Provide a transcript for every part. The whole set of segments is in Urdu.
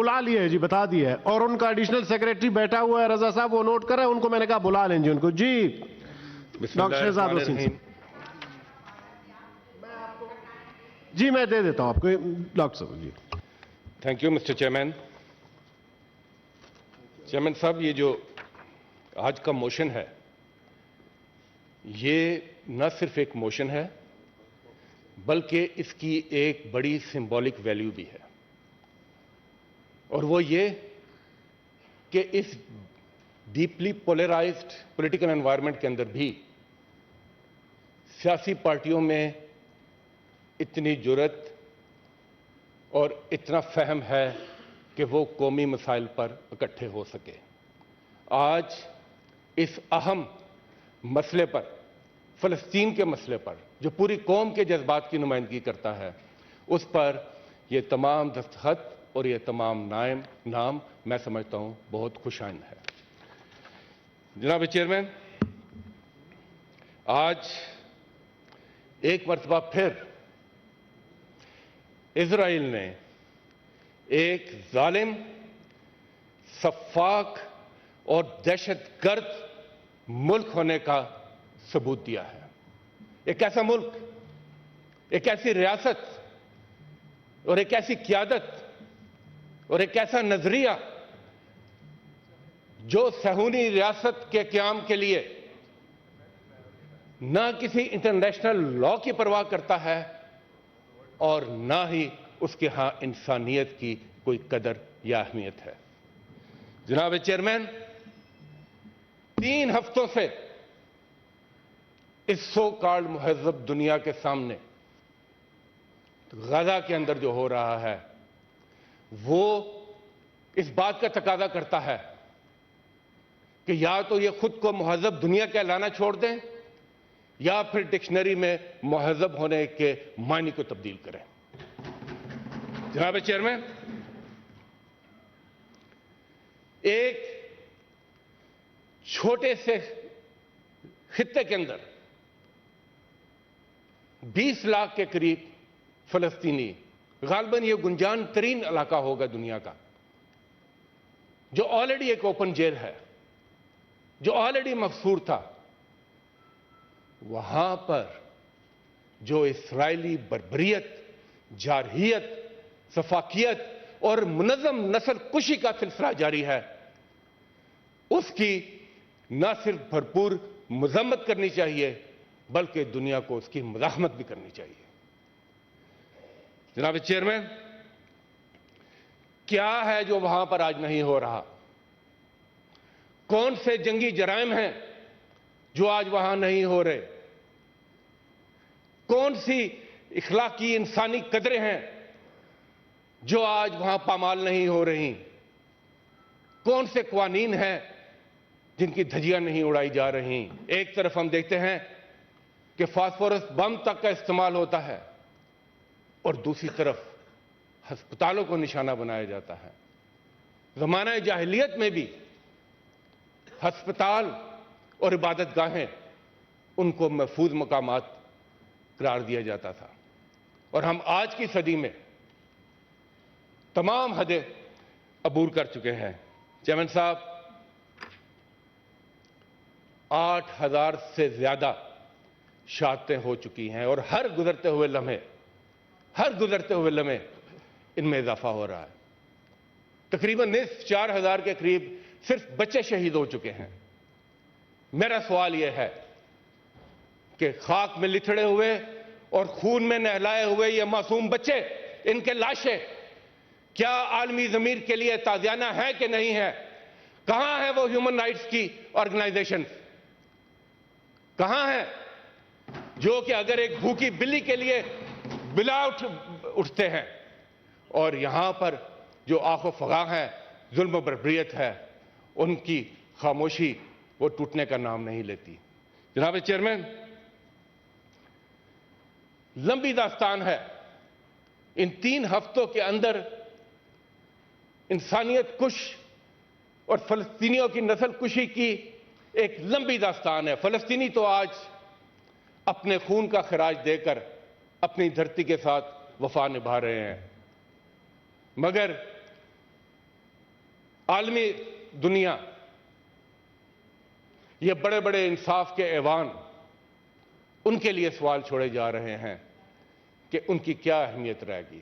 بلا لیے جی، بتا دیا ہے، اور ان کا ایڈیشنل سیکریٹری بیٹھا ہوا ہے رضا صاحب، وہ نوٹ کر رہے ہیں، ان کو میں نے کہا بلا لیں جی ان کو. جی ڈاکٹر شہزاد وسیم صاحب. جی میں دے دیتا ہوں آپ کو ڈاکٹر صاحب. جی thank you mister chairman. Chairman صاحب، یہ جو آج کا موشن ہے یہ نہ صرف ایک موشن ہے بلکہ اس کی ایک بڑی سمبولک ویلیو بھی ہے، اور وہ یہ کہ اس ڈیپلی پولرائزڈ پولیٹیکل انوائرمنٹ کے اندر بھی سیاسی پارٹیوں میں اتنی جرات اور اتنا فہم ہے کہ وہ قومی مسائل پر اکٹھے ہو سکے. آج اس اہم مسئلے پر، فلسطین کے مسئلے پر، جو پوری قوم کے جذبات کی نمائندگی کرتا ہے، اس پر یہ تمام دستخط اور یہ تمام نام میں سمجھتا ہوں بہت خوش آئند ہے. جناب چیئرمین، آج ایک مرتبہ پھر اسرائیل نے ایک ظالم، سفاک اور دہشت گرد ملک ہونے کا ثبوت دیا ہے. ایک ایسا ملک، ایک ایسی ریاست اور ایک ایسی قیادت اور ایک ایسا نظریہ جو صہیونی ریاست کے قیام کے لیے نہ کسی انٹرنیشنل لا کی پرواہ کرتا ہے اور نہ ہی اس کے ہاں انسانیت کی کوئی قدر یا اہمیت ہے. جناب چیئرمین، 3 ہفتوں سے اس سو کالڈ مہذب دنیا کے سامنے غزہ کے اندر جو ہو رہا ہے وہ اس بات کا تقاضا کرتا ہے کہ یا تو یہ خود کو مہذب دنیا کہلانا چھوڑ دیں یا پھر ڈکشنری میں مہذب ہونے کے معنی کو تبدیل کریں. جناب چیئرمین، ایک چھوٹے سے خطے کے اندر 20 لاکھ کے قریب فلسطینی، غالباً یہ گنجان ترین علاقہ ہوگا دنیا کا، جو آلریڈی ایک اوپن جیل ہے، جو آلریڈی محصور تھا، وہاں پر جو اسرائیلی بربریت، جارحیت، سفاکیت اور منظم نسل کشی کا سلسلہ جاری ہے، اس کی نہ صرف بھرپور مذمت کرنی چاہیے بلکہ دنیا کو اس کی مزاحمت بھی کرنی چاہیے. جناب چیئرمین، کیا ہے جو وہاں پر آج نہیں ہو رہا؟ کون سے جنگی جرائم ہیں جو آج وہاں نہیں ہو رہے؟ کون سی اخلاقی انسانی قدریں ہیں جو آج وہاں پامال نہیں ہو رہی؟ کون سے قوانین ہیں جن کی دھجیاں نہیں اڑائی جا رہی؟ ایک طرف ہم دیکھتے ہیں کہ فاسفورس بم تک کا استعمال ہوتا ہے اور دوسری طرف ہسپتالوں کو نشانہ بنایا جاتا ہے. زمانہ جاہلیت میں بھی ہسپتال اور عبادت گاہیں ان کو محفوظ مقامات قرار دیا جاتا تھا، اور ہم آج کی صدی میں تمام حدیں عبور کر چکے ہیں. چیئرمین صاحب، 8,000 سے زیادہ شہادتیں ہو چکی ہیں اور ہر گزرتے ہوئے لمحے ان میں اضافہ ہو رہا ہے. تقریباً 4,000 کے قریب صرف بچے شہید ہو چکے ہیں. میرا سوال یہ ہے کہ خاک میں لتھڑے ہوئے اور خون میں نہلائے ہوئے یہ معصوم بچے، ان کے لاشیں کیا عالمی ضمیر کے لیے تازیانہ ہیں کہ نہیں ہے؟ کہاں ہیں وہ ہیومن رائٹس کی آرگنائزیشن؟ کہاں ہیں جو کہ اگر ایک بھوکی بلی کے لیے بلا اٹھتے ہیں؟ اور یہاں پر جو آخ و فغاں ہے، ظلم و بربریت ہے، ان کی خاموشی وہ ٹوٹنے کا نام نہیں لیتی. جناب چیئرمین، لمبی داستان ہے. ان 3 ہفتوں کے اندر انسانیت کش اور فلسطینیوں کی نسل کشی کی ایک لمبی داستان ہے. فلسطینی تو آج اپنے خون کا خراج دے کر اپنی دھرتی کے ساتھ وفا نبھا رہے ہیں، مگر عالمی دنیا، یہ بڑے بڑے انصاف کے ایوان ان کے لیے سوال چھوڑے جا رہے ہیں کہ ان کی کیا اہمیت رہے گی،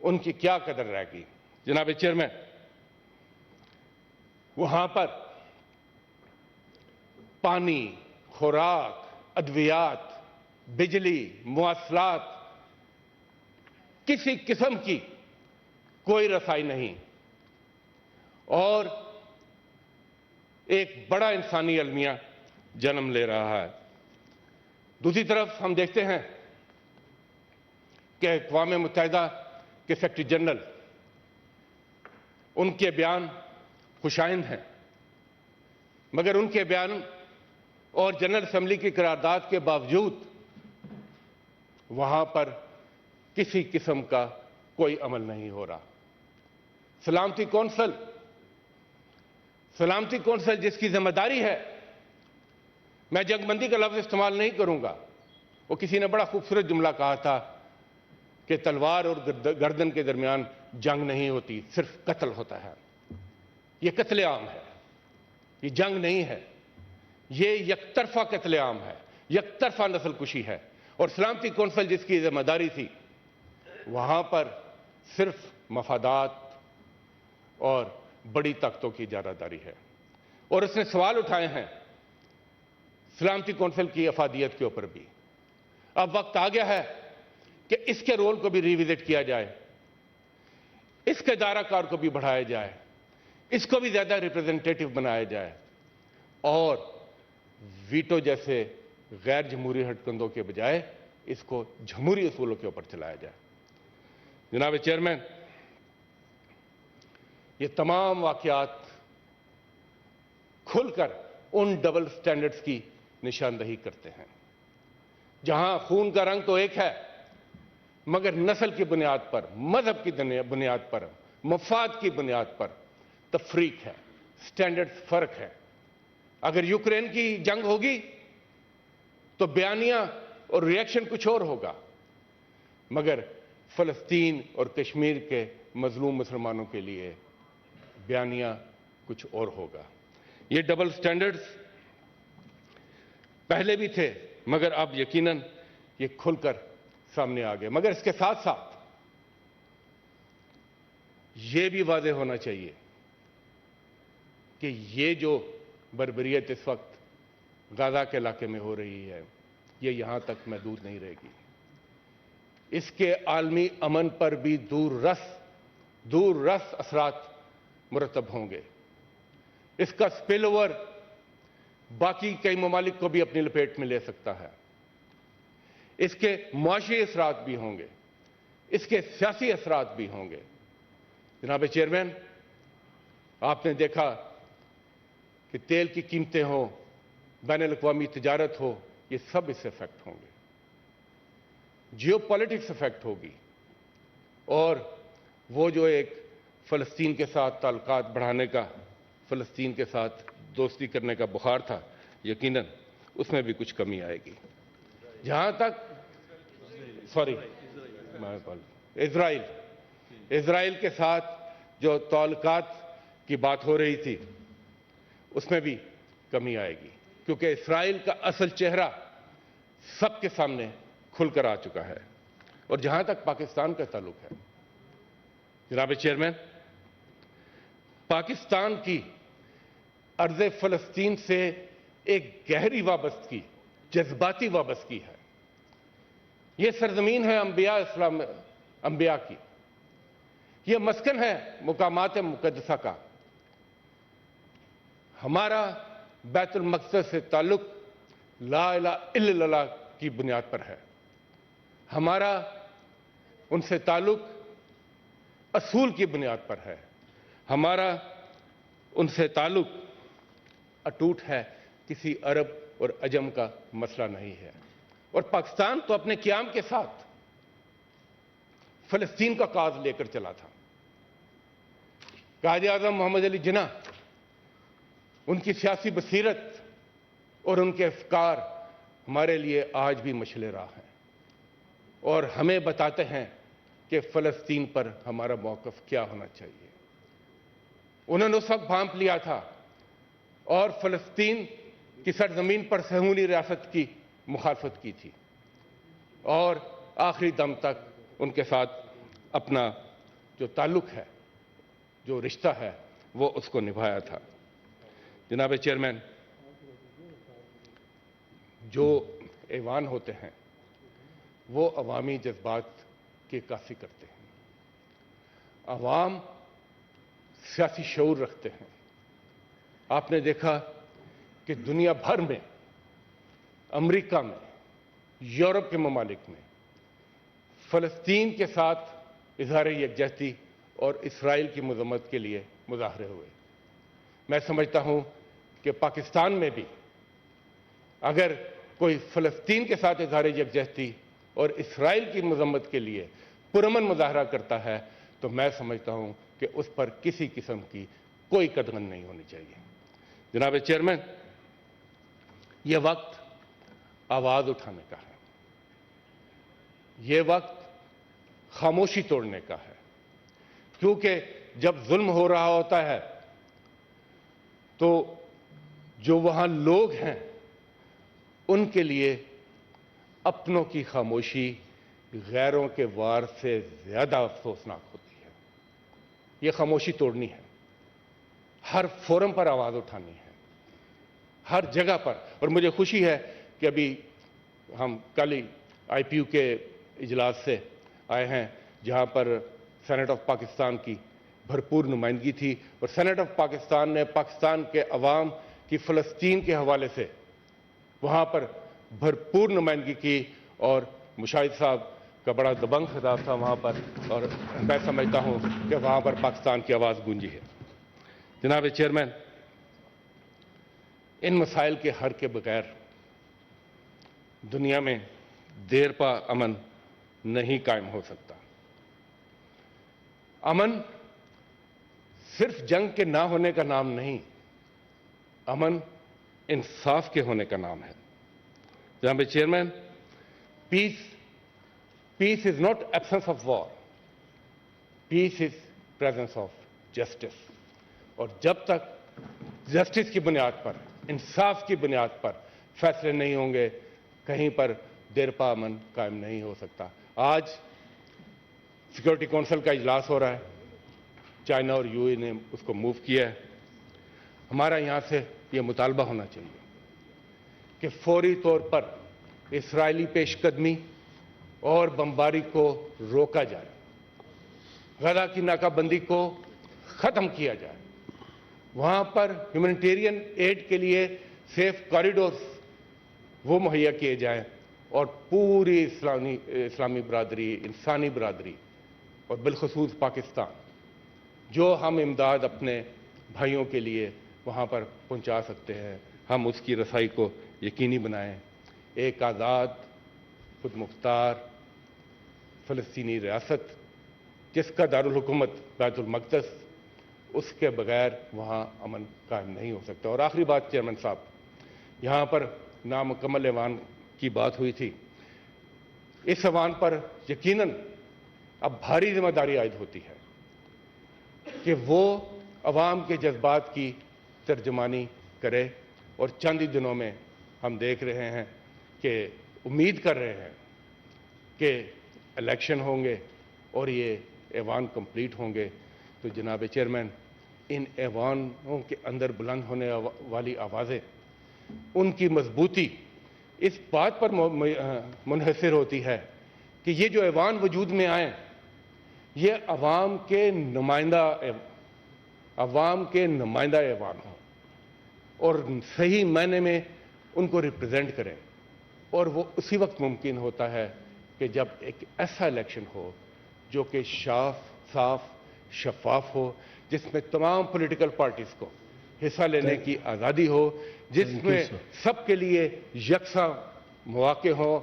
ان کی کیا قدر رہے گی۔ جناب چیئرمین، وہاں پر پانی، خوراک، ادویات، بجلی، مواصلات، کسی قسم کی کوئی رسائی نہیں، اور ایک بڑا انسانی المیہ جنم لے رہا ہے۔ دوسری طرف ہم دیکھتے ہیں کہ اقوام متحدہ کے سیکرٹری جنرل، ان کے بیان خوشائند ہیں، مگر ان کے بیان اور جنرل اسمبلی کی قرارداد کے باوجود وہاں پر کسی قسم کا کوئی عمل نہیں ہو رہا۔ سلامتی کونسل جس کی ذمہ داری ہے، میں جنگ بندی کا لفظ استعمال نہیں کروں گا، وہ کسی نے بڑا خوبصورت جملہ کہا تھا کہ تلوار اور گردن کے درمیان جنگ نہیں ہوتی، صرف قتل ہوتا ہے۔ یہ قتل عام ہے، یہ جنگ نہیں ہے، یہ یک طرفہ قتل عام ہے، یک طرفہ نسل کشی ہے۔ اور سلامتی کونسل جس کی ذمہ داری تھی، وہاں پر صرف مفادات اور بڑی طاقتوں کی اجارہ داری ہے، اور اس نے سوال اٹھائے ہیں سلامتی کونسل کی افادیت کے اوپر بھی۔ اب وقت آ گیا ہے کہ اس کے رول کو بھی ریوزٹ کیا جائے، اس کے دائرہ کار کو بھی بڑھایا جائے، اس کو بھی زیادہ ریپریزنٹیٹو بنایا جائے، اور ویٹو جیسے غیر جمہوری ہٹکندوں کے بجائے اس کو جمہوری اصولوں کے اوپر چلایا جائے۔ جناب چیئرمین، یہ تمام واقعات کھل کر ان ڈبل سٹینڈرڈز کی نشاندہی کرتے ہیں، جہاں خون کا رنگ تو ایک ہے، مگر نسل کی بنیاد پر، مذہب کی بنیاد پر، مفاد کی بنیاد پر تفریق ہے، سٹینڈرڈ فرق ہے۔ اگر یوکرین کی جنگ ہوگی تو بیانیہ اور ریئیکشن کچھ اور ہوگا، مگر فلسطین اور کشمیر کے مظلوم مسلمانوں کے لیے بیانیہ کچھ اور ہوگا۔ یہ ڈبل سٹینڈرڈز پہلے بھی تھے، مگر اب یقیناً یہ کھل کر سامنے آ گئے۔ مگر اس کے ساتھ ساتھ یہ بھی واضح ہونا چاہیے کہ یہ جو بربریت اس وقت غزہ کے علاقے میں ہو رہی ہے، یہ یہاں تک محدود نہیں رہے گی، اس کے عالمی امن پر بھی دور رس اثرات مرتب ہوں گے۔ اس کا سپل اوور باقی کئی ممالک کو بھی اپنی لپیٹ میں لے سکتا ہے۔ اس کے معاشی اثرات بھی ہوں گے، اس کے سیاسی اثرات بھی ہوں گے۔ جناب چیئرمین، آپ نے دیکھا کہ تیل کی قیمتیں ہوں، بین الاقوامی تجارت ہو، یہ سب اس سے افیکٹ ہوں گے، جیو پالیٹکس افیکٹ ہوگی، اور وہ جو ایک فلسطین کے ساتھ تعلقات بڑھانے کا، فلسطین کے ساتھ دوستی کرنے کا بخار تھا، یقیناً اس میں بھی کچھ کمی آئے گی۔ جہاں تک اسرائیل کے ساتھ جو تعلقات کی بات ہو رہی تھی، اس میں بھی کمی آئے گی، کیونکہ اسرائیل کا اصل چہرہ سب کے سامنے کھل کر آ چکا ہے۔ اور جہاں تک پاکستان کا تعلق ہے، جناب چیئرمین، پاکستان کی ارض فلسطین سے ایک گہری وابستگی، جذباتی وابستگی ہے۔ یہ سرزمین ہے انبیاء کی، یہ مسکن ہے مقامات مقدسہ کا۔ ہمارا بیت المقدس سے تعلق لا الہ الا اللہ کی بنیاد پر ہے، ہمارا ان سے تعلق اصول کی بنیاد پر ہے، ہمارا ان سے تعلق اٹوٹ ہے، کسی عرب اور عجم کا مسئلہ نہیں ہے۔ اور پاکستان تو اپنے قیام کے ساتھ فلسطین کا کاز لے کر چلا تھا۔ قائد اعظم محمد علی جناح، ان کی سیاسی بصیرت اور ان کے افکار ہمارے لیے آج بھی مشعل راہ ہیں، اور ہمیں بتاتے ہیں کہ فلسطین پر ہمارا موقف کیا ہونا چاہیے۔ انہوں نے اس وقت بھانپ لیا تھا اور فلسطین کی سرزمین پر صہیونی ریاست کی مخالفت کی تھی اور آخری دم تک ان کے ساتھ اپنا جو تعلق ہے، جو رشتہ ہے، وہ اس کو نبھایا تھا۔ جناب چیئرمین، جو ایوان ہوتے ہیں وہ عوامی جذبات کی عکاسی کرتے ہیں۔ عوام سیاسی شعور رکھتے ہیں۔ آپ نے دیکھا کہ دنیا بھر میں، امریکہ میں، یورپ کے ممالک میں فلسطین کے ساتھ اظہار یکجہتی اور اسرائیل کی مذمت کے لیے مظاہرے ہوئے۔ میں سمجھتا ہوں کہ پاکستان میں بھی اگر کوئی فلسطین کے ساتھ اظہار یکجہتی اور اسرائیل کی مذمت کے لیے پرامن مظاہرہ کرتا ہے تو میں سمجھتا ہوں کہ اس پر کسی قسم کی کوئی قدغن نہیں ہونی چاہیے۔ جناب چیئرمین، یہ وقت آواز اٹھانے کا ہے، یہ وقت خاموشی توڑنے کا ہے، کیونکہ جب ظلم ہو رہا ہوتا ہے تو جو وہاں لوگ ہیں ان کے لیے اپنوں کی خاموشی غیروں کے وار سے زیادہ افسوسناک ہوتی ہے۔ یہ خاموشی توڑنی ہے، ہر فورم پر آواز اٹھانی ہے، ہر جگہ پر۔ اور مجھے خوشی ہے کہ ابھی ہم کل ہی آئی پی یو کے اجلاس سے آئے ہیں جہاں پر سینٹ آف پاکستان کی بھرپور نمائندگی تھی، اور سینٹ آف پاکستان نے پاکستان کے عوام کی فلسطین کے حوالے سے وہاں پر بھرپور نمائندگی کی، اور مشاہد صاحب کا بڑا دبنگ خطاب تھا وہاں پر، اور میں سمجھتا ہوں کہ وہاں پر پاکستان کی آواز گونجی ہے۔ جناب چیئرمین، ان مسائل کے حل کے بغیر دنیا میں دیر پا امن نہیں قائم ہو سکتا۔ امن صرف جنگ کے نہ ہونے کا نام نہیں، امن انصاف کے ہونے کا نام ہے۔ جناب chairman, peace is not absence of war, peace is presence of justice. اور جب تک جسٹس کی بنیاد پر، انصاف کی بنیاد پر فیصلے نہیں ہوں گے، کہیں پر دیر پا امن قائم نہیں ہو سکتا۔ آج سیکورٹی کونسل کا اجلاس ہو رہا ہے، چائنا اور یو اے نے اس کو موو کیا ہے۔ ہمارا یہاں سے یہ مطالبہ ہونا چاہیے کہ فوری طور پر اسرائیلی پیش قدمی اور بمباری کو روکا جائے، غزہ کی ناکہ بندی کو ختم کیا جائے، وہاں پر ہیومینیٹیرین ایڈ کے لیے سیف کاریڈورز وہ مہیا کیے جائیں، اور پوری اسلامی برادری، انسانی برادری اور بالخصوص پاکستان جو ہم امداد اپنے بھائیوں کے لیے وہاں پر پہنچا سکتے ہیں، ہم اس کی رسائی کو یقینی بنائیں۔ ایک آزاد، خود مختار فلسطینی ریاست جس کا دارالحکومت بیت المقدس، اس کے بغیر وہاں امن قائم نہیں ہو سکتا۔ اور آخری بات چیئرمین صاحب، یہاں پر نامکمل ایوان کی بات ہوئی تھی، اس ایوان پر یقیناً اب بھاری ذمہ داری عائد ہوتی ہے کہ وہ عوام کے جذبات کی ترجمانی کرے، اور چند ہی دنوں میں ہم دیکھ رہے ہیں کہ امید کر رہے ہیں کہ الیکشن ہوں گے اور یہ ایوان کمپلیٹ ہوں گے۔ تو جناب چیئرمین، ان ایوانوں کے اندر بلند ہونے والی آوازیں، ان کی مضبوطی اس بات پر منحصر ہوتی ہے کہ یہ جو ایوان وجود میں آئیں، یہ عوام کے نمائندہ ایوان ہوں اور صحیح معنی میں ان کو ریپرزینٹ کریں، اور وہ اسی وقت ممکن ہوتا ہے کہ جب ایک ایسا الیکشن ہو جو کہ صاف شفاف ہو، جس میں تمام پولیٹیکل پارٹیز کو حصہ لینے کی آزادی ہو، جس میں سب کے لیے یکساں مواقع ہوں،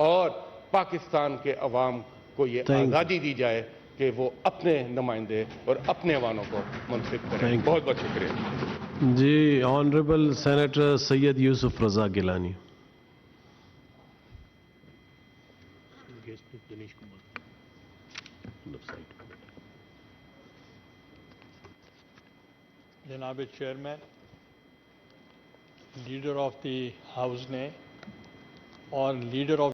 اور پاکستان کے عوام کو یہ آزادی دی جائے کہ وہ اپنے نمائندے اور اپنے ایوانوں کو منتخب کریں۔ بہت بہت شکریہ جی۔ آنریبل سینیٹر سید یوسف رضا گیلانی۔ جناب chairman, leader of the house نے اور لیڈر آف